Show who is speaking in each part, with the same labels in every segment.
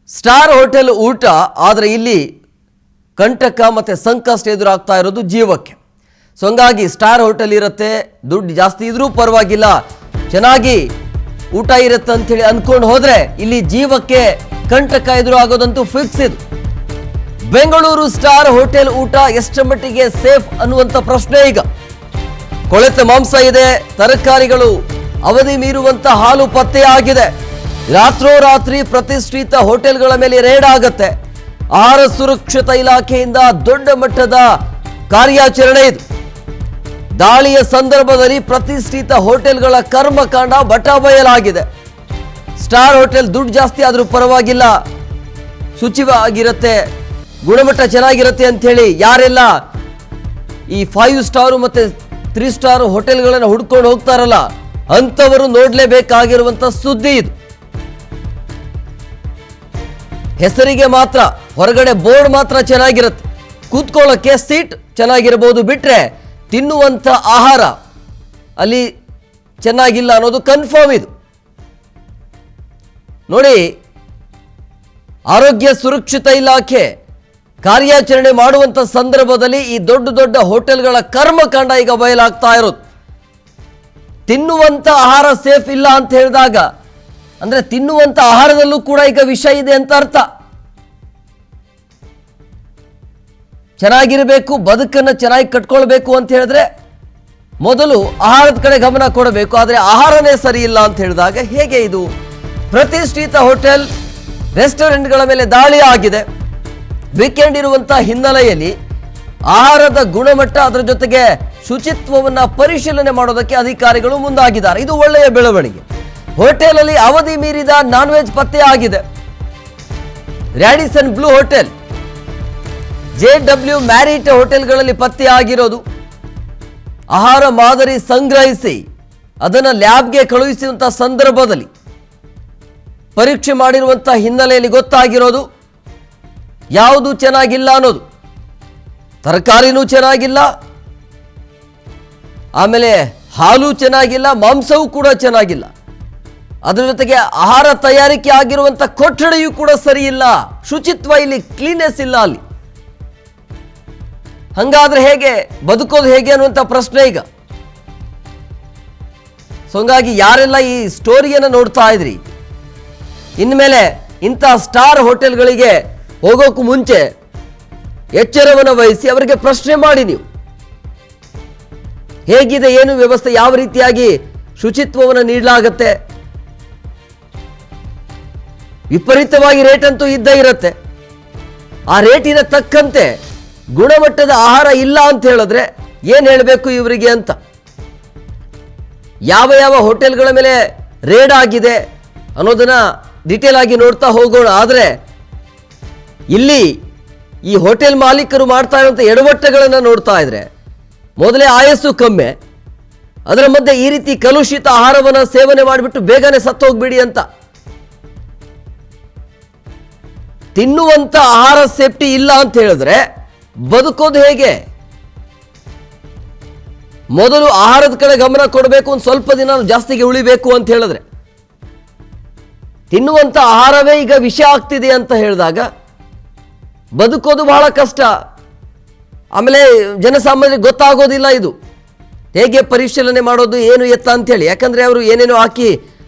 Speaker 1: Star hotel ಊಟ ಆದರೆ ಇಲ್ಲಿ ಕಂಟಕ ಮತ್ತು ಸಂಕಷ್ಟ ಎದುರಾಗ್ತಾ ಇರೋದು ಜೀವಕ್ಕೆ. ಸೊ ಹಂಗಾಗಿ ಸ್ಟಾರ್ ಹೋಟೆಲ್ ಇರುತ್ತೆ, ದುಡ್ಡು ಜಾಸ್ತಿ ಇದ್ರೂ ಪರವಾಗಿಲ್ಲ, ಚೆನ್ನಾಗಿ ಊಟ ಇರುತ್ತೆ ಅಂಥೇಳಿ ಅಂದ್ಕೊಂಡು ಹೋದರೆ ಇಲ್ಲಿ ಜೀವಕ್ಕೆ ಕಂಟಕ ಎದುರಾಗೋದಂತೂ ಫಿಕ್ಸ್. ಇದು ಬೆಂಗಳೂರು ಸ್ಟಾರ್ ಹೋಟೆಲ್ ಊಟ ಎಷ್ಟರ ಮಟ್ಟಿಗೆ ಸೇಫ್ ಅನ್ನುವಂಥ ಪ್ರಶ್ನೆ ಈಗ. ಕೊಳೆತ ಮಾಂಸ ಇದೆ, ತರಕಾರಿಗಳು ಅವಧಿ ಮೀರುವಂಥ ಹಾಲು ಪತ್ತೆಯಾಗಿದೆ. ರಾತ್ರೋರಾತ್ರಿ ಪ್ರತಿಷ್ಠಿತ ಹೋಟೆಲ್ಗಳ ಮೇಲೆ ರೇಡ್ ಆಗತ್ತೆ. ಆಹಾರ ಸುರಕ್ಷತಾ ಇಲಾಖೆಯಿಂದ ದೊಡ್ಡ ಮಟ್ಟದ ಕಾರ್ಯಾಚರಣೆ ಇದು. ದಾಳಿಯ ಸಂದರ್ಭದಲ್ಲಿ ಪ್ರತಿಷ್ಠಿತ ಹೋಟೆಲ್ಗಳ ಕರ್ಮಕಾಂಡ ಬಟಾಬಯಲಾಗಿದೆ. ಸ್ಟಾರ್ ಹೋಟೆಲ್ ದುಡ್ಡು ಜಾಸ್ತಿ ಆದರೂ ಪರವಾಗಿಲ್ಲ, ಶುಚಿವಾಗಿರುತ್ತೆ, ಗುಣಮಟ್ಟ ಚೆನ್ನಾಗಿರುತ್ತೆ ಅಂಥೇಳಿ ಯಾರೆಲ್ಲ ಈ 5 ಸ್ಟಾರು ಮತ್ತು 3 ಸ್ಟಾರ್ ಹೋಟೆಲ್ಗಳನ್ನು ಹುಡ್ಕೊಂಡು ಹೋಗ್ತಾರಲ್ಲ ಅಂಥವರು ನೋಡಲೇಬೇಕಾಗಿರುವಂಥ ಸುದ್ದಿ ಇದು. ಹೆಸರಿಗೆ ಮಾತ್ರ, ಹೊರಗಡೆ ಬೋರ್ಡ್ ಮಾತ್ರ ಚೆನ್ನಾಗಿರುತ್ತೆ, ಕೂತ್ಕೊಳ್ಳೋಕ್ಕೆ ಸೀಟ್ ಚೆನ್ನಾಗಿರ್ಬೋದು, ಬಿಟ್ರೆ ತಿನ್ನುವಂಥ ಆಹಾರ ಅಲ್ಲಿ ಚೆನ್ನಾಗಿಲ್ಲ ಅನ್ನೋದು ಕನ್ಫರ್ಮ್ ಇದು. ನೋಡಿ, ಆರೋಗ್ಯ ಸುರಕ್ಷತಾ ಇಲಾಖೆ ಕಾರ್ಯಾಚರಣೆ ಮಾಡುವಂಥ ಸಂದರ್ಭದಲ್ಲಿ ಈ ದೊಡ್ಡ ದೊಡ್ಡ ಹೋಟೆಲ್ಗಳ ಕರ್ಮಕಾಂಡ ಈಗ ಬಯಲಾಗ್ತಾ ಇರೋದು. ತಿನ್ನುವಂಥ ಆಹಾರ ಸೇಫ್ ಇಲ್ಲ ಅಂತ ಹೇಳಿದಾಗ ಅಂದರೆ ತಿನ್ನುವಂಥ ಆಹಾರದಲ್ಲೂ ಕೂಡ ಈಗ ವಿಷ ಇದೆ ಅಂತ ಅರ್ಥ. ಚೆನ್ನಾಗಿರಬೇಕು, ಬದುಕನ್ನು ಚೆನ್ನಾಗಿ ಕಟ್ಕೊಳ್ಬೇಕು ಅಂತ ಹೇಳಿದ್ರೆ ಮೊದಲು ಆಹಾರದ ಕಡೆ ಗಮನ ಕೊಡಬೇಕು. ಆದರೆ ಆಹಾರನೇ ಸರಿ ಇಲ್ಲ ಅಂತ ಹೇಳಿದಾಗ ಹೇಗೆ ಇದು? ಪ್ರತಿಷ್ಠಿತ ಹೋಟೆಲ್ ರೆಸ್ಟೋರೆಂಟ್ಗಳ ಮೇಲೆ ದಾಳಿ ಆಗಿದೆ. ವೀಕೆಂಡ್ ಇರುವಂಥ ಹಿನ್ನೆಲೆಯಲ್ಲಿ ಆಹಾರದ ಗುಣಮಟ್ಟ, ಅದರ ಜೊತೆಗೆ ಶುಚಿತ್ವವನ್ನು ಪರಿಶೀಲನೆ ಮಾಡೋದಕ್ಕೆ ಅಧಿಕಾರಿಗಳು ಮುಂದಾಗಿದ್ದಾರೆ. ಇದು ಒಳ್ಳೆಯ ಬೆಳವಣಿಗೆ. ಹೋಟೆಲಲ್ಲಿ ಅವಧಿ ಮೀರಿದ ನಾನ್ ವೆಜ್ ಪತ್ತೆ ಆಗಿದೆ. Radisson blue hotel, JW married ಹೋಟೆಲ್ಗಳಲ್ಲಿ ಪತ್ತೆ ಆಗಿರೋದು. ಆಹಾರ ಮಾದರಿ ಸಂಗ್ರಹಿಸಿ ಅದನ್ನು ಲ್ಯಾಬ್ಗೆ ಕಳುಹಿಸಿದಂಥ ಸಂದರ್ಭದಲ್ಲಿ ಪರೀಕ್ಷೆ ಮಾಡಿರುವಂಥ ಹಿನ್ನೆಲೆಯಲ್ಲಿ ಗೊತ್ತಾಗಿರೋದು ಯಾವುದು ಚೆನ್ನಾಗಿಲ್ಲ ಅನ್ನೋದು. ತರಕಾರಿನೂ ಚೆನ್ನಾಗಿಲ್ಲ, ಆಮೇಲೆ ಹಾಲು ಚೆನ್ನಾಗಿಲ್ಲ, ಮಾಂಸವೂ ಕೂಡ ಚೆನ್ನಾಗಿಲ್ಲ, ಅದರ ಜೊತೆಗೆ ಆಹಾರ ತಯಾರಿಕೆ ಆಗಿರುವಂಥ ಕೊಠಡಿಯೂ ಕೂಡ ಸರಿ ಇಲ್ಲ, ಶುಚಿತ್ವ ಇಲ್ಲಿ ಕ್ಲೀನೆಸ್ ಇಲ್ಲ ಅಲ್ಲಿ. ಹಂಗಾದ್ರೆ ಹೇಗೆ ಬದುಕೋದು ಹೇಗೆ ಅನ್ನುವಂಥ ಪ್ರಶ್ನೆ ಈಗ. ಸೊ ಹಂಗಾಗಿ ಯಾರೆಲ್ಲ ಈ ಸ್ಟೋರಿಯನ್ನು ನೋಡ್ತಾ ಇದ್ರಿ, ಇನ್ಮೇಲೆ ಇಂಥ ಸ್ಟಾರ್ ಹೋಟೆಲ್ಗಳಿಗೆ ಹೋಗೋಕ್ಕೂ ಮುಂಚೆ ಎಚ್ಚರವನ್ನು ವಹಿಸಿ ಅವರಿಗೆ ಪ್ರಶ್ನೆ ಮಾಡಿ, ನೀವು ಹೇಗಿದೆ, ಏನು ವ್ಯವಸ್ಥೆ, ಯಾವ ರೀತಿಯಾಗಿ ಶುಚಿತ್ವವನ್ನು ನೀಡಲಾಗತ್ತೆ. ವಿಪರೀತವಾಗಿ ರೇಟ್ ಅಂತೂ ಇದ್ದೇ ಇರುತ್ತೆ. ಆ ರೇಟಿನ ತಕ್ಕಂತೆ ಗುಣಮಟ್ಟದ ಆಹಾರ ಇಲ್ಲ ಅಂತ ಹೇಳಿದ್ರೆ ಏನು ಹೇಳಬೇಕು ಇವರಿಗೆ ಅಂತ. ಯಾವ ಯಾವ ಹೋಟೆಲ್ಗಳ ಮೇಲೆ ರೇಡ್ ಆಗಿದೆ ಅನ್ನೋದನ್ನ ಡೀಟೇಲ್ ಆಗಿ ನೋಡ್ತಾ ಹೋಗೋಣ. ಆದರೆ ಇಲ್ಲಿ ಈ ಹೋಟೆಲ್ ಮಾಲೀಕರು ಮಾಡ್ತಾ ಇರುವಂಥ ಎಡವಟ್ಟುಗಳನ್ನು ನೋಡ್ತಾ ಇದ್ರೆ ಮೊದಲೇ ಆಯಸ್ಸು ಕಮ್ಮಿ, ಅದರ ಮಧ್ಯೆ ಈ ರೀತಿ ಕಲುಷಿತ ಆಹಾರವನ್ನು ಸೇವನೆ ಮಾಡಿಬಿಟ್ಟು ಬೇಗನೆ ಸತ್ತು ಹೋಗ್ಬಿಡಿ ಅಂತ. ತಿನ್ನುವಂಥ ಆಹಾರ ಸೇಫ್ಟಿ ಇಲ್ಲ ಅಂತ ಹೇಳಿದ್ರೆ ಬದುಕೋದು ಹೇಗೆ? ಮೊದಲು ಆಹಾರದ ಕಡೆ ಗಮನ ಕೊಡಬೇಕು, ಒಂದು ಸ್ವಲ್ಪ ದಿನ ಜಾಸ್ತಿಗೆ ಉಳಿಬೇಕು ಅಂತ ಹೇಳಿದ್ರೆ. ತಿನ್ನುವಂಥ ಆಹಾರವೇ ಈಗ ವಿಷ ಆಗ್ತಿದೆ ಅಂತ ಹೇಳಿದಾಗ ಬದುಕೋದು ಬಹಳ ಕಷ್ಟ. ಆಮೇಲೆ ಜನಸಾಮಾನ್ಯರಿಗೆ ಗೊತ್ತಾಗೋದಿಲ್ಲ ಇದು ಹೇಗೆ ಪರಿಶೀಲನೆ ಮಾಡೋದು, ಏನು ಎತ್ತ ಅಂತೇಳಿ. ಯಾಕಂದರೆ ಅವರು ಏನೇನೋ ಹಾಕಿ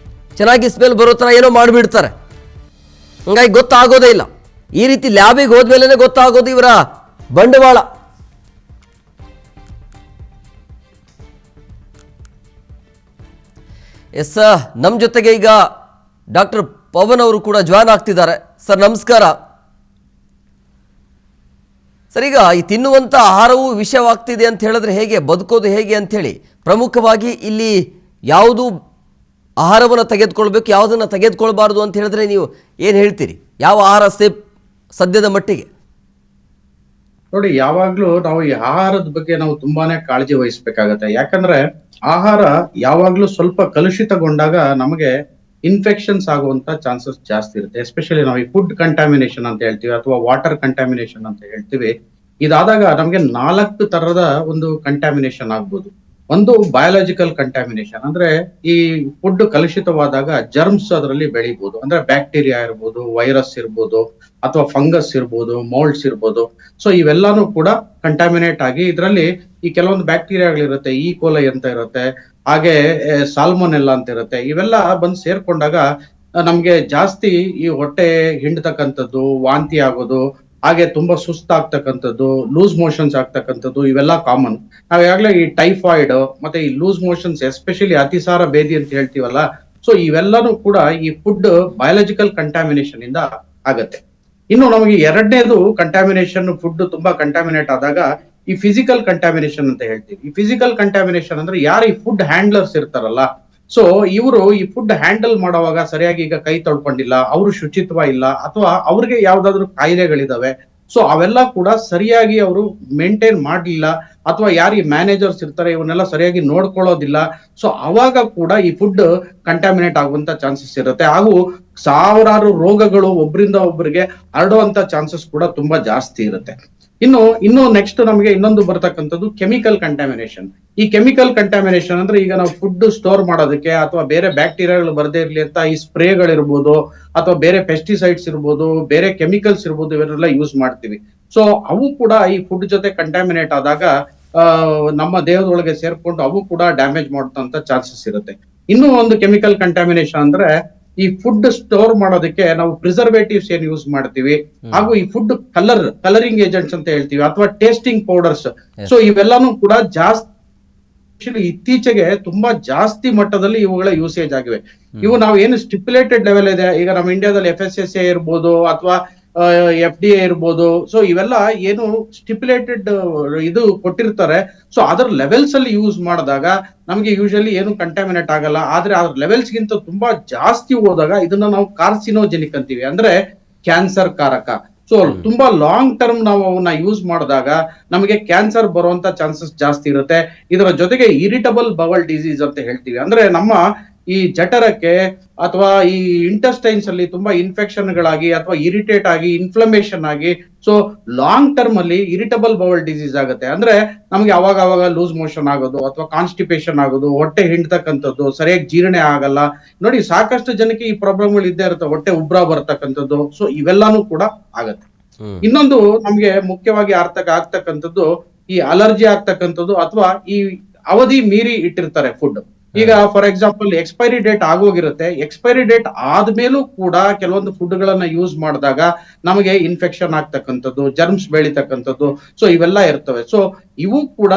Speaker 1: ಚೆನ್ನಾಗಿ ಸ್ಮೆಲ್ ಬರೋ ಥರ ಏನೋ ಮಾಡಿಬಿಡ್ತಾರೆ, ಹಂಗಾಗಿ ಗೊತ್ತಾಗೋದೇ ಇಲ್ಲ. ಈ ರೀತಿ ಲ್ಯಾಬಿಗೆ ಹೋದ್ಮೇಲೆ ಗೊತ್ತಾಗೋದು ಇವರ ಬಂಡವಾಳ. ಎಸ್, ನಮ್ಮ ಜೊತೆಗೆ ಈಗ ಡಾಕ್ಟರ್ ಪವನ್ ಅವರು ಕೂಡ ಜಾಯ್ನ್ ಆಗ್ತಿದ್ದಾರೆ. ಸರ್ ನಮಸ್ಕಾರ. ಸರ್, ಈಗ ಈ ತಿನ್ನುವಂಥ ಆಹಾರವು ವಿಷವಾಗ್ತಿದೆ ಅಂತ ಹೇಳಿದ್ರೆ ಹೇಗೆ ಬದುಕೋದು ಹೇಗೆ ಅಂಥೇಳಿ, ಪ್ರಮುಖವಾಗಿ ಇಲ್ಲಿ ಯಾವುದು ಆಹಾರವನ್ನು ತೆಗೆದುಕೊಳ್ಬೇಕು, ಯಾವುದನ್ನು ತೆಗೆದುಕೊಳ್ಬಾರ್ದು ಅಂತ ಹೇಳಿದ್ರೆ ನೀವು ಏನು ಹೇಳ್ತೀರಿ? ಯಾವ ಆಹಾರ ಸೇಫ್ ಸದ್ಯದ ಮಟ್ಟಿಗೆ?
Speaker 2: ನೋಡಿ, ಯಾವಾಗ್ಲೂ ನಾವು ಈ ಆಹಾರದ ಬಗ್ಗೆ ನಾವು ತುಂಬಾನೇ ಕಾಳಜಿ ವಹಿಸ್ಬೇಕಾಗತ್ತೆ. ಯಾಕಂದ್ರೆ ಆಹಾರ ಯಾವಾಗ್ಲೂ ಸ್ವಲ್ಪ ಕಲುಷಿತಗೊಂಡಾಗ ನಮಗೆ ಇನ್ಫೆಕ್ಷನ್ಸ್ ಆಗುವಂತ ಚಾನ್ಸಸ್ ಜಾಸ್ತಿ ಇರುತ್ತೆ. ಎಸ್ಪೆಷಲಿ ನಾವು ಈ ಫುಡ್ ಕಂಟಾಮಿನೇಷನ್ ಅಂತ ಹೇಳ್ತೀವಿ ಅಥವಾ ವಾಟರ್ ಕಂಟಾಮಿನೇಷನ್ ಅಂತ ಹೇಳ್ತೀವಿ. ಇದಾದಾಗ ನಮ್ಗೆ 4 ತರದ ಒಂದು ಕಂಟಾಮಿನೇಷನ್ ಆಗ್ಬೋದು. ಒಂದು ಬಯಾಲಜಿಕಲ್ ಕಂಟ್ಯಾಮಿನೇಷನ್, ಅಂದ್ರೆ ಈ ಫುಡ್ ಕಲುಷಿತವಾದಾಗ ಜರ್ಮ್ಸ್ ಅದರಲ್ಲಿ ಬೆಳಿಬಹುದು. ಅಂದ್ರೆ ಬ್ಯಾಕ್ಟೀರಿಯಾ ಇರ್ಬೋದು, ವೈರಸ್ ಇರ್ಬೋದು, ಅಥವಾ ಫಂಗಸ್ ಇರ್ಬೋದು, ಮೋಲ್ಡ್ಸ್ ಇರ್ಬೋದು. ಸೊ ಇವೆಲ್ಲಾನು ಕೂಡ ಕಂಟ್ಯಾಮಿನೇಟ್ ಆಗಿ ಇದರಲ್ಲಿ ಈ ಕೆಲವೊಂದು ಬ್ಯಾಕ್ಟೀರಿಯಾಗಳಿರುತ್ತೆ, ಈ ಕೋಲೈ ಅಂತ ಇರುತ್ತೆ, ಹಾಗೆ ಸಾಲ್ಮೊನೆಲ್ಲಾ ಅಂತ ಇರುತ್ತೆ. ಇವೆಲ್ಲ ಬಂದು ಸೇರ್ಕೊಂಡಾಗ ನಮ್ಗೆ ಜಾಸ್ತಿ ಈ ಹೊಟ್ಟೆ ಹಿಂಡ್ತಕ್ಕಂಥದ್ದು, ವಾಂತಿ ಆಗೋದು, ಹಾಗೆ ತುಂಬಾ ಸುಸ್ತಾಗ್ತಕ್ಕಂಥದ್ದು, ಲೂಸ್ ಮೋಷನ್ಸ್ ಆಗ್ತಕ್ಕಂಥದ್ದು, ಇವೆಲ್ಲ ಕಾಮನ್. ನಾವ್ ಈಗಾಗಲೇ ಈ ಟೈಫಾಯ್ಡ್ ಮತ್ತೆ ಈ ಲೂಸ್ ಮೋಷನ್ಸ್, ಎಸ್ಪೆಷಲಿ ಅತಿಸಾರ ಭೇದಿ ಅಂತ ಹೇಳ್ತೀವಲ್ಲ, ಸೊ ಇವೆಲ್ಲಾನು ಕೂಡ ಈ ಫುಡ್ ಬಯಾಲಜಿಕಲ್ ಕಂಟ್ಯಾಮಿನೇಷನ್ ಇಂದ ಆಗತ್ತೆ. ಇನ್ನು ನಮಗೆ ಎರಡನೇದು ಕಂಟ್ಯಾಮಿನೇಷನ್, ಫುಡ್ ತುಂಬಾ ಕಂಟ್ಯಾಮಿನೇಟ್ ಆದಾಗ ಈ ಫಿಸಿಕಲ್ ಕಂಟ್ಯಾಮಿನೇಷನ್ ಅಂತ ಹೇಳ್ತೀವಿ. ಈ ಫಿಸಿಕಲ್ ಕಂಟ್ಯಾಮಿನೇಷನ್ ಅಂದ್ರೆ ಯಾರು ಈ ಫುಡ್ ಹ್ಯಾಂಡ್ಲರ್ಸ್ ಇರ್ತಾರಲ್ಲ, ಸೊ ಇವರು ಈ ಫುಡ್ ಹ್ಯಾಂಡಲ್ ಮಾಡುವಾಗ ಸರಿಯಾಗಿ ಈಗ ಕೈ ತೊಳ್ಕೊಂಡಿಲ್ಲ, ಅವರು ಶುಚಿತ್ವ ಇಲ್ಲ, ಅಥವಾ ಅವ್ರಿಗೆ ಯಾವ್ದಾದ್ರು ಕಾಯಿಲೆಗಳಿದಾವೆ, ಸೊ ಅವೆಲ್ಲ ಕೂಡ ಸರಿಯಾಗಿ ಅವರು ಮೇಂಟೈನ್ ಮಾಡ್ಲಿಲ್ಲ, ಅಥವಾ ಯಾರು ಈ ಮ್ಯಾನೇಜರ್ಸ್ ಇರ್ತಾರೆ ಇವನ್ನೆಲ್ಲ ಸರಿಯಾಗಿ ನೋಡ್ಕೊಳ್ಳೋದಿಲ್ಲ, ಸೊ ಅವಾಗ ಕೂಡ ಈ ಫುಡ್ ಕಂಟ್ಯಾಮಿನೇಟ್ ಆಗುವಂತ ಚಾನ್ಸಸ್ ಇರುತ್ತೆ. ಹಾಗೂ ಸಾವಿರಾರು ರೋಗಗಳು ಒಬ್ಬರಿಂದ ಒಬ್ಬರಿಗೆ ಹರಡುವಂತ ಚಾನ್ಸಸ್ ಕೂಡ ತುಂಬಾ ಜಾಸ್ತಿ ಇರುತ್ತೆ. ಇನ್ನು ನೆಕ್ಸ್ಟ್ ನಮಗೆ ಇನ್ನೊಂದು ಬರ್ತಕ್ಕಂಥದ್ದು ಕೆಮಿಕಲ್ ಕಂಟ್ಯಾಮಿನೇಷನ್. ಈ ಕೆಮಿಕಲ್ ಕಂಟ್ಯಾಮಿನೇಷನ್ ಅಂದ್ರೆ ಈಗ ನಾವು ಫುಡ್ ಸ್ಟೋರ್ ಮಾಡೋದಕ್ಕೆ ಅಥವಾ ಬೇರೆ ಬ್ಯಾಕ್ಟೀರಿಯಾಗಳು ಬರದೇ ಇರ್ಲಿ ಅಂತ ಈ ಸ್ಪ್ರೇಗಳಿರ್ಬೋದು, ಅಥವಾ ಬೇರೆ ಪೆಸ್ಟಿಸೈಡ್ಸ್ ಇರ್ಬೋದು, ಬೇರೆ ಕೆಮಿಕಲ್ಸ್ ಇರ್ಬೋದು, ಇವನ್ನೆಲ್ಲ ಯೂಸ್ ಮಾಡ್ತೀವಿ. ಸೊ ಅವು ಕೂಡ ಈ ಫುಡ್ ಜೊತೆ ಕಂಟ್ಯಾಮಿನೇಟ್ ಆದಾಗ ನಮ್ಮ ದೇಹದೊಳಗೆ ಸೇರ್ಕೊಂಡು ಅವು ಕೂಡ ಡ್ಯಾಮೇಜ್ ಮಾಡುವಂತ ಚಾನ್ಸಸ್ ಇರುತ್ತೆ. ಇನ್ನೂ ಒಂದು ಕೆಮಿಕಲ್ ಕಂಟ್ಯಾಮಿನೇಷನ್ ಅಂದ್ರೆ ಈ ಫುಡ್ ಸ್ಟೋರ್ ಮಾಡೋದಕ್ಕೆ ನಾವು ಪ್ರಿಸರ್ವೇಟಿವ್ಸ್ ಏನ್ ಯೂಸ್ ಮಾಡ್ತೀವಿ, ಹಾಗೂ ಈ ಫುಡ್ ಕಲರಿಂಗ್ ಏಜೆಂಟ್ಸ್ ಅಂತ ಹೇಳ್ತೀವಿ, ಅಥವಾ ಟೇಸ್ಟಿಂಗ್ ಪೌಡರ್ಸ್. ಸೊ ಇವೆಲ್ಲಾನು ಕೂಡ ಜಾಸ್ತಿ ಇತ್ತೀಚೆಗೆ ತುಂಬಾ ಜಾಸ್ತಿ ಮಟ್ಟದಲ್ಲಿ ಇವುಗಳ ಯೂಸೇಜ್ ಆಗಿವೆ. ಇವು ನಾವು ಏನು ಸ್ಟಿಪ್ಯುಲೇಟೆಡ್ ಲೆವೆಲ್ ಇದೆ, ಈಗ ನಮ್ಮ ಇಂಡಿಯಾದಲ್ಲಿ FSSAI ಇರ್ಬೋದು, ಅಥವಾ FDA ಇರ್ಬೋದು, ಸೊ ಇವೆಲ್ಲ ಏನು ಸ್ಟಿಪ್ಯುಲೇಟೆಡ್ ಇದು ಕೊಟ್ಟಿರ್ತಾರೆ, ಸೊ ಅದರ ಲೆವೆಲ್ಸ್ ಅಲ್ಲಿ ಯೂಸ್ ಮಾಡಿದಾಗ ನಮಗೆ ಯೂಶಲಿ ಏನು ಕಂಟ್ಯಾಮಿನೇಟ್ ಆಗಲ್ಲ. ಆದ್ರೆ ಅದ್ರ ಲೆವೆಲ್ಸ್ ಗಿಂತ ತುಂಬಾ ಜಾಸ್ತಿ ಹೋದಾಗ ಇದನ್ನ ನಾವು ಕಾರ್ಸಿನೋಜೆನಿಕ್ ಅಂತೀವಿ, ಅಂದ್ರೆ ಕ್ಯಾನ್ಸರ್ ಕಾರಕ. ಸೊ ತುಂಬಾ ಲಾಂಗ್ ಟರ್ಮ್ ನಾವು ಅವನ್ನ ಯೂಸ್ ಮಾಡಿದಾಗ ನಮಗೆ ಕ್ಯಾನ್ಸರ್ ಬರುವಂತ ಚಾನ್ಸಸ್ ಜಾಸ್ತಿ ಇರುತ್ತೆ. ಇದರ ಜೊತೆಗೆ ಇರಿಟಬಲ್ ಬವಲ್ ಡಿಸೀಸ್ ಅಂತ ಹೇಳ್ತೀವಿ, ಅಂದ್ರೆ ನಮ್ಮ ಈ ಜಠರಕ್ಕೆ ಅಥವಾ ಈ ಇಂಟೆಸ್ಟೈನ್ಸ್ ಅಲ್ಲಿ ತುಂಬಾ ಇನ್ಫೆಕ್ಷನ್ ಗಳಾಗಿ ಅಥವಾ ಇರಿಟೇಟ್ ಆಗಿ ಇನ್ಫ್ಲಮೇಷನ್ ಆಗಿ, ಸೊ ಲಾಂಗ್ ಟರ್ಮ್ ಅಲ್ಲಿ ಇರಿಟಬಲ್ ಬವಲ್ ಡಿಸೀಸ್ ಆಗುತ್ತೆ. ಅಂದ್ರೆ ನಮ್ಗೆ ಅವಾಗ ಲೂಸ್ ಮೋಷನ್ ಆಗೋದು, ಅಥವಾ ಕಾನ್ಸ್ಟಿಪೇಷನ್ ಆಗೋದು, ಹೊಟ್ಟೆ ಹಿಂಡ್ತಕ್ಕಂಥದ್ದು, ಸರಿಯಾಗಿ ಜೀರ್ಣೆ ಆಗಲ್ಲ. ನೋಡಿ, ಸಾಕಷ್ಟು ಜನಕ್ಕೆ ಈ ಪ್ರಾಬ್ಲಮ್ಗಳು ಇದ್ದೇ ಇರುತ್ತೆ, ಹೊಟ್ಟೆ ಉಬ್ರ ಬರ್ತಕ್ಕಂಥದ್ದು. ಸೊ ಇವೆಲ್ಲಾನು ಕೂಡ ಆಗತ್ತೆ. ಇನ್ನೊಂದು ನಮ್ಗೆ ಮುಖ್ಯವಾಗಿ ಆಗ್ತಕ್ಕಂಥದ್ದು ಈ ಅಲರ್ಜಿ ಆಗ್ತಕ್ಕಂಥದ್ದು, ಅಥವಾ ಈ ಅವಧಿ ಮೀರಿ ಇಟ್ಟಿರ್ತಾರೆ ಫುಡ್. ಈಗ ಫಾರ್ ಎಕ್ಸಾಂಪಲ್ ಎಕ್ಸ್ಪೈರಿ ಡೇಟ್ ಆಗೋಗಿರುತ್ತೆ, ಎಕ್ಸ್ಪೈರಿ ಡೇಟ್ ಆದ್ಮೇಲೂ ಕೂಡ ಕೆಲವೊಂದು ಫುಡ್ ಗಳನ್ನ ಯೂಸ್ ಮಾಡಿದಾಗ ನಮಗೆ ಇನ್ಫೆಕ್ಷನ್ ಆಗ್ತಕ್ಕಂಥದ್ದು, ಜರ್ಮ್ಸ್ ಬೆಳಿತಕ್ಕಂಥದ್ದು, ಸೊ ಇವೆಲ್ಲ ಇರ್ತವೆ. ಸೊ ಇವು ಕೂಡ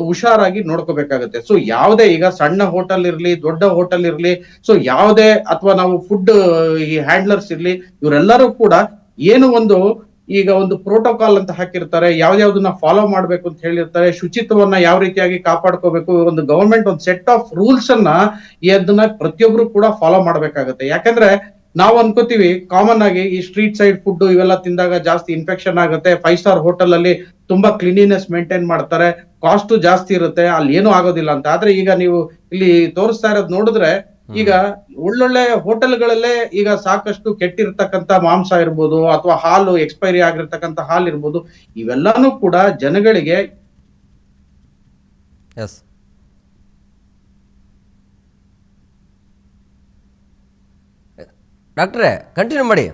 Speaker 2: ಹುಷಾರಾಗಿ ನೋಡ್ಕೋಬೇಕಾಗುತ್ತೆ. ಸೊ ಯಾವುದೇ ಈಗ ಸಣ್ಣ ಹೋಟೆಲ್ ಇರ್ಲಿ, ದೊಡ್ಡ ಹೋಟೆಲ್ ಇರ್ಲಿ, ಸೊ ಯಾವುದೇ ಅಥವಾ ನಾವು ಫುಡ್ ಈ ಹ್ಯಾಂಡ್ಲರ್ಸ್ ಇರ್ಲಿ, ಇವರೆಲ್ಲರೂ ಕೂಡ ಏನು ಈಗ ಒಂದು ಪ್ರೋಟೋಕಾಲ್ ಅಂತ ಹಾಕಿರ್ತಾರೆ, ಯಾವ್ದಾವ್ದನ್ನ ಫಾಲೋ ಮಾಡ್ಬೇಕು ಅಂತ ಹೇಳಿರ್ತಾರೆ, ಶುಚಿತ್ವವನ್ನ ಯಾವ ರೀತಿಯಾಗಿ ಕಾಪಾಡ್ಕೋಬೇಕು, ಒಂದು ಗವರ್ಮೆಂಟ್ ಒಂದು ಸೆಟ್ ಆಫ್ ರೂಲ್ಸ್ ಅನ್ನ ಅದನ್ನ ಪ್ರತಿಯೊಬ್ರು ಕೂಡ ಫಾಲೋ ಮಾಡ್ಬೇಕಾಗತ್ತೆ. ಯಾಕಂದ್ರೆ ನಾವು ಅನ್ಕೋತೀವಿ ಕಾಮನ್ ಆಗಿ ಈ ಸ್ಟ್ರೀಟ್ ಸೈಡ್ ಫುಡ್ ಇವೆಲ್ಲ ತಿಂದಾಗ ಜಾಸ್ತಿ ಇನ್ಫೆಕ್ಷನ್ ಆಗುತ್ತೆ, 5 ಸ್ಟಾರ್ ಹೋಟೆಲ್ ಅಲ್ಲಿ ತುಂಬಾ ಕ್ಲೀನಿನೆಸ್ ಮೇಂಟೈನ್ ಮಾಡ್ತಾರೆ, ಕಾಸ್ಟ್ ಜಾಸ್ತಿ ಇರುತ್ತೆ, ಅಲ್ಲಿ ಏನೂ ಆಗೋದಿಲ್ಲ ಅಂತ. ಆದ್ರೆ ಈಗ ನೀವು ಇಲ್ಲಿ ತೋರಿಸ್ತಾ ಇರೋದು ನೋಡಿದ್ರೆ, ಈಗ ಒಳ್ಳೊಳ್ಳೆ ಹೋಟೆಲ್ಗಳಲ್ಲೇ ಈಗ ಸಾಕಷ್ಟು ಕೆಟ್ಟಿರ್ತಕ್ಕಂಥ ಮಾಂಸ ಇರ್ಬೋದು, ಅಥವಾ ಹಾಲು ಎಕ್ಸ್ಪೈರಿ ಆಗಿರ್ತಕ್ಕಂಥ ಹಾಲು ಇರ್ಬೋದು, ಇವೆಲ್ಲಾನು ಕೂಡ ಜನಗಳಿಗೆ
Speaker 1: ಡಾಕ್ಟ್ರೇ ಕಂಟಿನ್ಯೂ ಮಾಡಿ.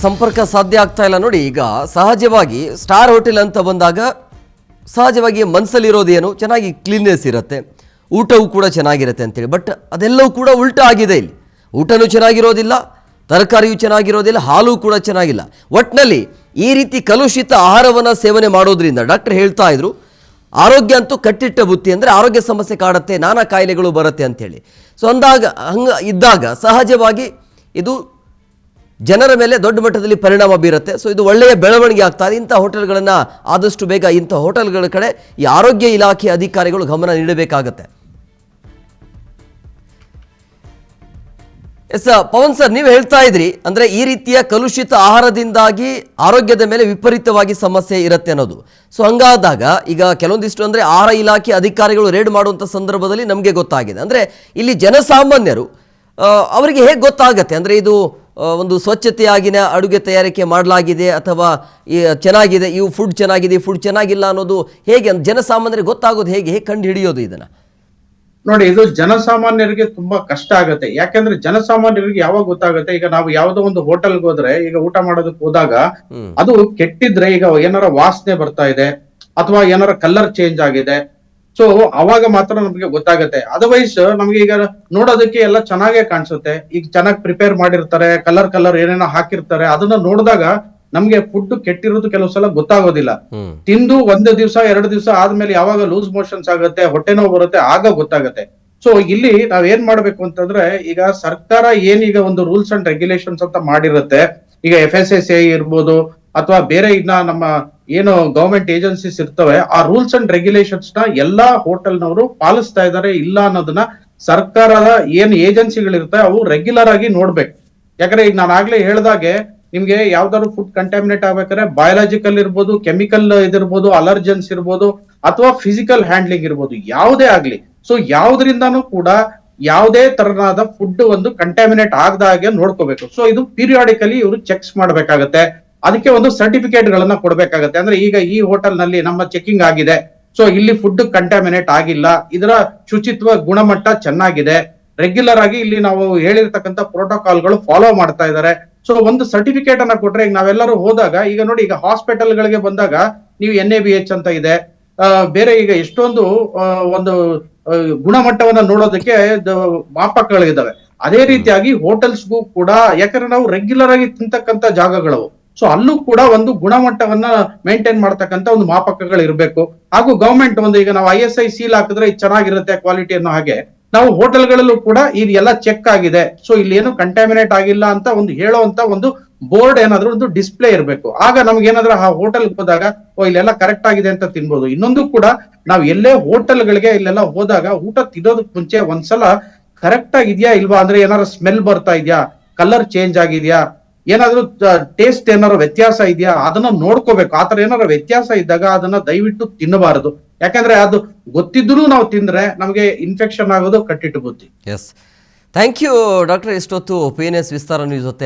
Speaker 1: ಸಂಪರ್ಕ ಸಾಧ್ಯ ಆಗ್ತಾ ಇಲ್ಲ ನೋಡಿ. ಈಗ ಸಹಜವಾಗಿ ಸ್ಟಾರ್ ಹೋಟೆಲ್ ಅಂತ ಬಂದಾಗ ಸಹಜವಾಗಿ ಮನಸ್ಸಲ್ಲಿರೋದೇನು, ಚೆನ್ನಾಗಿ ಕ್ಲೀನ್ನೆಸ್ ಇರುತ್ತೆ, ಊಟವೂ ಕೂಡ ಚೆನ್ನಾಗಿರುತ್ತೆ ಅಂತೇಳಿ. ಬಟ್ ಅದೆಲ್ಲವೂ ಕೂಡ ಉಲ್ಟಾ ಆಗಿದೆ. ಇಲ್ಲಿ ಊಟನೂ ಚೆನ್ನಾಗಿರೋದಿಲ್ಲ, ತರಕಾರಿಯೂ ಚೆನ್ನಾಗಿರೋದಿಲ್ಲ, ಹಾಲು ಕೂಡ ಚೆನ್ನಾಗಿಲ್ಲ. ಒಟ್ಟಿನಲ್ಲಿ ಈ ರೀತಿ ಕಲುಷಿತ ಆಹಾರವನ್ನು ಸೇವನೆ ಮಾಡೋದ್ರಿಂದ ಡಾಕ್ಟರ್ ಹೇಳ್ತಾ ಇದ್ರು, ಆರೋಗ್ಯ ಅಂತೂ ಕಟ್ಟಿಟ್ಟ ಬುತ್ತಿ, ಅಂದರೆ ಆರೋಗ್ಯ ಸಮಸ್ಯೆ ಕಾಡುತ್ತೆ, ನಾನಾ ಕಾಯಿಲೆಗಳು ಬರುತ್ತೆ ಅಂಥೇಳಿ. ಸೊ ಇದ್ದಾಗ ಸಹಜವಾಗಿ ಇದು ಜನರ ಮೇಲೆ ದೊಡ್ಡ ಮಟ್ಟದಲ್ಲಿ ಪರಿಣಾಮ ಬೀರುತ್ತೆ. ಸೊ ಇದು ಒಳ್ಳೆಯ ಬೆಳವಣಿಗೆ ಆಗ್ತಾ ಇದೆ. ಇಂಥ ಹೋಟೆಲ್ಗಳನ್ನು ಆದಷ್ಟು ಬೇಗ ಇಂಥ ಹೋಟೆಲ್ಗಳ ಕಡೆ ಈ ಆರೋಗ್ಯ ಇಲಾಖೆ ಅಧಿಕಾರಿಗಳು ಗಮನ ನೀಡಬೇಕಾಗತ್ತೆ. ಎಸ್ ಪವನ್ ಸರ್, ನೀವು ಹೇಳ್ತಾ ಇದ್ರಿ ಅಂದ್ರೆ ಈ ರೀತಿಯ ಕಲುಷಿತ ಆಹಾರದಿಂದಾಗಿ ಆರೋಗ್ಯದ ಮೇಲೆ ವಿಪರೀತವಾಗಿ ಸಮಸ್ಯೆ ಇರುತ್ತೆ ಅನ್ನೋದು. ಸೊ ಹಂಗಾದಾಗ ಈಗ ಕೆಲವೊಂದಿಷ್ಟು ಅಂದ್ರೆ ಆಹಾರ ಇಲಾಖೆ ಅಧಿಕಾರಿಗಳು ರೇಡ್ ಮಾಡುವಂಥ ಸಂದರ್ಭದಲ್ಲಿ ನಮಗೆ ಗೊತ್ತಾಗಿದೆ. ಅಂದ್ರೆ ಇಲ್ಲಿ ಜನಸಾಮಾನ್ಯರು ಅವರಿಗೆ ಹೇಗೆ ಗೊತ್ತಾಗತ್ತೆ ಅಂದ್ರೆ ಇದು ಒಂದು ಸ್ವಚ್ಛತೆಯಾಗಿನ ಅಡುಗೆ ತಯಾರಿಕೆ ಮಾಡಲಾಗಿದೆ ಅಥವಾ ಚೆನ್ನಾಗಿದೆ, ಇವು ಫುಡ್ ಚೆನ್ನಾಗಿದೆ, ಫುಡ್ ಚೆನ್ನಾಗಿಲ್ಲ ಅನ್ನೋದು ಹೇಗೆ ಜನಸಾಮಾನ್ಯರಿಗೆ ಗೊತ್ತಾಗೋದು ಹೇಗೆ ಕಂಡು ಹಿಡಿಯೋದು ಇದನ್ನ?
Speaker 2: ನೋಡಿ, ಇದು ಜನಸಾಮಾನ್ಯರಿಗೆ ತುಂಬಾ ಕಷ್ಟ ಆಗುತ್ತೆ. ಯಾಕಂದ್ರೆ ಜನಸಾಮಾನ್ಯರಿಗೆ ಯಾವಾಗ ಗೊತ್ತಾಗುತ್ತೆ, ಈಗ ನಾವು ಯಾವ್ದೋ ಒಂದು ಹೋಟೆಲ್ಗೆ ಹೋದ್ರೆ, ಈಗ ಊಟ ಮಾಡೋದಕ್ಕೆ ಹೋದಾಗ ಅದು ಕೆಟ್ಟಿದ್ರೆ ಈಗ ಏನಾರ ವಾಸನೆ ಬರ್ತಾ ಇದೆ ಅಥವಾ ಏನಾರ ಕಲರ್ ಚೇಂಜ್ ಆಗಿದೆ, ಸೊ ಅವಾಗ ಮಾತ್ರ ನಮ್ಗೆ ಗೊತ್ತಾಗುತ್ತೆ. ಅದರ್ವೈಸ್ ನಮ್ಗೆ ಈಗ ನೋಡೋದಕ್ಕೆ ಎಲ್ಲ ಚೆನ್ನಾಗೇ ಕಾಣಿಸುತ್ತೆ. ಈಗ ಚೆನ್ನಾಗಿ ಪ್ರಿಪೇರ್ ಮಾಡಿರ್ತಾರೆ, ಕಲರ್ ಏನೇನೋ ಹಾಕಿರ್ತಾರೆ, ಅದನ್ನ ನೋಡಿದಾಗ ನಮ್ಗೆ ಫುಡ್ ಕೆಟ್ಟಿರೋದು ಕೆಲವು ಸಲ ಗೊತ್ತಾಗೋದಿಲ್ಲ. ತಿಂದು 1 ದಿವಸ 2 ದಿವಸ ಆದ್ಮೇಲೆ ಯಾವಾಗ ಲೂಸ್ ಮೋಷನ್ಸ್ ಆಗುತ್ತೆ, ಹೊಟ್ಟೆ ನೋವು ಬರುತ್ತೆ, ಆಗ ಗೊತ್ತಾಗುತ್ತೆ. ಸೊ ಇಲ್ಲಿ ನಾವ್ ಏನ್ ಮಾಡ್ಬೇಕು ಅಂತಂದ್ರೆ, ಈಗ ಸರ್ಕಾರ ಏನೀಗ ಒಂದು ರೂಲ್ಸ್ ಅಂಡ್ ರೆಗ್ಯುಲೇಷನ್ಸ್ ಅಂತ ಮಾಡಿರುತ್ತೆ, ಈಗ FSSAI ಇರ್ಬೋದು ಅಥವಾ ಬೇರೆ ಇನ್ನ ನಮ್ಮ ಏನು ಗವರ್ಮೆಂಟ್ ಏಜೆನ್ಸೀಸ್ ಇರ್ತವೆ, ಆ ರೂಲ್ಸ್ ಅಂಡ್ ರೆಗ್ಯುಲೇಷನ್ಸ್ ನ ಎಲ್ಲಾ ಹೋಟೆಲ್ನವರು ಪಾಲಿಸ್ತಾ ಇದಾರೆ ಇಲ್ಲ ಅನ್ನೋದನ್ನ ಸರ್ಕಾರದ ಏನ್ ಏಜೆನ್ಸಿಗಳಿರ್ತವೆ ಅವು ರೆಗ್ಯುಲರ್ ಆಗಿ ನೋಡ್ಬೇಕು. ಯಾಕಂದ್ರೆ ಈಗ ನಾನು ಆಗ್ಲೇ ಹೇಳ್ದಾಗೆ, ನಿಮ್ಗೆ ಯಾವ್ದಾದ್ರು ಫುಡ್ ಕಂಟಾಮಿನೇಟ್ ಆಗ್ಬೇಕಾದ್ರೆ ಬಯಾಲಜಿಕಲ್ ಇರ್ಬೋದು, ಕೆಮಿಕಲ್ ಇದಿರ್ಬೋದು, ಅಲರ್ಜನ್ಸ್ ಇರ್ಬೋದು ಅಥವಾ ಫಿಸಿಕಲ್ ಹ್ಯಾಂಡ್ಲಿಂಗ್ ಇರ್ಬೋದು, ಯಾವುದೇ ಆಗ್ಲಿ, ಸೊ ಯಾವ್ದ್ರಿಂದಾನು ಕೂಡ ಯಾವುದೇ ತರನಾದ ಫುಡ್ ಒಂದು ಕಂಟಾಮಿನೇಟ್ ಆಗದ ಹಾಗೆ ನೋಡ್ಕೋಬೇಕು. ಸೊ ಇದು ಪೀರಿಯಾಡಿಕಲಿ ಇವರು ಚೆಕ್ಸ್ ಮಾಡ್ಬೇಕಾಗತ್ತೆ. ಅದಕ್ಕೆ ಒಂದು ಸರ್ಟಿಫಿಕೇಟ್ ಗಳನ್ನ ಕೊಡ್ಬೇಕಾಗತ್ತೆ. ಅಂದ್ರೆ ಈಗ ಈ ಹೋಟೆಲ್ ನಲ್ಲಿ ನಮ್ಮ ಚೆಕಿಂಗ್ ಆಗಿದೆ, ಸೊ ಇಲ್ಲಿ ಫುಡ್ ಕಂಟಾಮಿನೇಟ್ ಆಗಿಲ್ಲ, ಇದರ ಶುಚಿತ್ವ ಗುಣಮಟ್ಟ ಚೆನ್ನಾಗಿದೆ, ರೆಗ್ಯುಲರ್ ಆಗಿ ಇಲ್ಲಿ ನಾವು ಹೇಳಿರ್ತಕ್ಕಂಥ ಪ್ರೋಟೋಕಾಲ್ಗಳು ಫಾಲೋ ಮಾಡ್ತಾ ಇದ್ದಾರೆ. ಸೊ ಒಂದು ಸರ್ಟಿಫಿಕೇಟ್ ಅನ್ನ ಕೊಟ್ರೆ, ಈಗ ನಾವೆಲ್ಲರೂ ಹೋದಾಗ, ಈಗ ನೋಡಿ, ಈಗ ಹಾಸ್ಪಿಟಲ್ ಗಳಿಗೆ ಬಂದಾಗ ನೀವು NABH ಅಂತ ಇದೆ, ಬೇರೆ ಈಗ ಎಷ್ಟೊಂದು ಒಂದು ಗುಣಮಟ್ಟವನ್ನ ನೋಡೋದಕ್ಕೆ ಮಾಪಕಗಳಿದಾವೆ. ಅದೇ ರೀತಿಯಾಗಿ ಹೋಟೆಲ್ಸ್ಗೂ ಕೂಡ, ಯಾಕಂದ್ರೆ ನಾವು ರೆಗ್ಯುಲರ್ ಆಗಿ ತಿಂತಕ್ಕಂತ ಜಾಗಗಳವು, ಸೊ ಅಲ್ಲೂ ಕೂಡ ಒಂದು ಗುಣಮಟ್ಟವನ್ನ ಮೇಂಟೈನ್ ಮಾಡ್ತಕ್ಕಂತ ಒಂದು ಮಾಪಕಗಳು ಇರಬೇಕು. ಹಾಗೂ ಗವರ್ಮೆಂಟ್ ಒಂದು, ಈಗ ನಾವು ISI ಸೀಲ್ ಹಾಕಿದ್ರೆ ಇದು ಚೆನ್ನಾಗಿರುತ್ತೆ ಕ್ವಾಲಿಟಿ ಅನ್ನೋ ಹಾಗೆ, ನಾವು ಹೋಟೆಲ್ಗಳಲ್ಲೂ ಕೂಡ ಇದೆಲ್ಲ ಚೆಕ್ ಆಗಿದೆ, ಸೊ ಇಲ್ಲಿ ಏನು ಕಂಟಾಮಿನೇಟ್ ಆಗಿಲ್ಲ ಅಂತ ಒಂದು ಹೇಳುವಂತ ಒಂದು ಬೋರ್ಡ್ ಏನಾದ್ರೂ ಒಂದು ಡಿಸ್ಪ್ಲೇ ಇರಬೇಕು. ಆಗ ನಮ್ಗೆ ಏನಾದ್ರೂ ಆ ಹೋಟೆಲ್ ಹೋದಾಗ ಇಲ್ಲೆಲ್ಲ ಕರೆಕ್ಟ್ ಆಗಿದೆ ಅಂತ ತಿನ್ಬೋದು. ಇನ್ನೊಂದು ಕೂಡ, ನಾವು ಎಲ್ಲೇ ಹೋಟೆಲ್ಗಳಿಗೆ ಇಲ್ಲೆಲ್ಲ ಹೋದಾಗ ಊಟ ತಿನ್ನೋದಕ್ ಮುಂಚೆ ಒಂದ್ಸಲ ಕರೆಕ್ಟ್ ಆಗಿದ್ಯಾ ಇಲ್ವಾ, ಅಂದ್ರೆ ಏನಾದ್ರು ಸ್ಮೆಲ್ ಬರ್ತಾ ಇದೆಯಾ, ಕಲರ್ ಚೇಂಜ್ ಆಗಿದ್ಯಾ, ಏನಾದ್ರು ಟೇಸ್ಟ್ ಏನಾದ್ರು ವ್ಯತ್ಯಾಸ ಇದೆಯಾ, ಅದನ್ನ ನೋಡ್ಕೋಬೇಕು. ಆತರ ಏನಾದ್ರು ವ್ಯತ್ಯಾಸ ಇದ್ದಾಗ ಅದನ್ನ ದಯವಿಟ್ಟು ತಿನ್ನಬಾರದು. ಯಾಕಂದ್ರೆ ಅದು ಗೊತ್ತಿದ್ರು ನಾವು ತಿಂದ್ರೆ ನಮಗೆ ಇನ್ಫೆಕ್ಷನ್ ಆಗೋದು ಕಟ್ಟಿಟ್ಟು ಬುದ್ಧಿ.
Speaker 1: Yes, thank you doctor. ಇಷ್ಟೊತ್ತು PNS ವಿಸ್ತಾರ ನ್ಯೂಸ್ ಜೊತೆ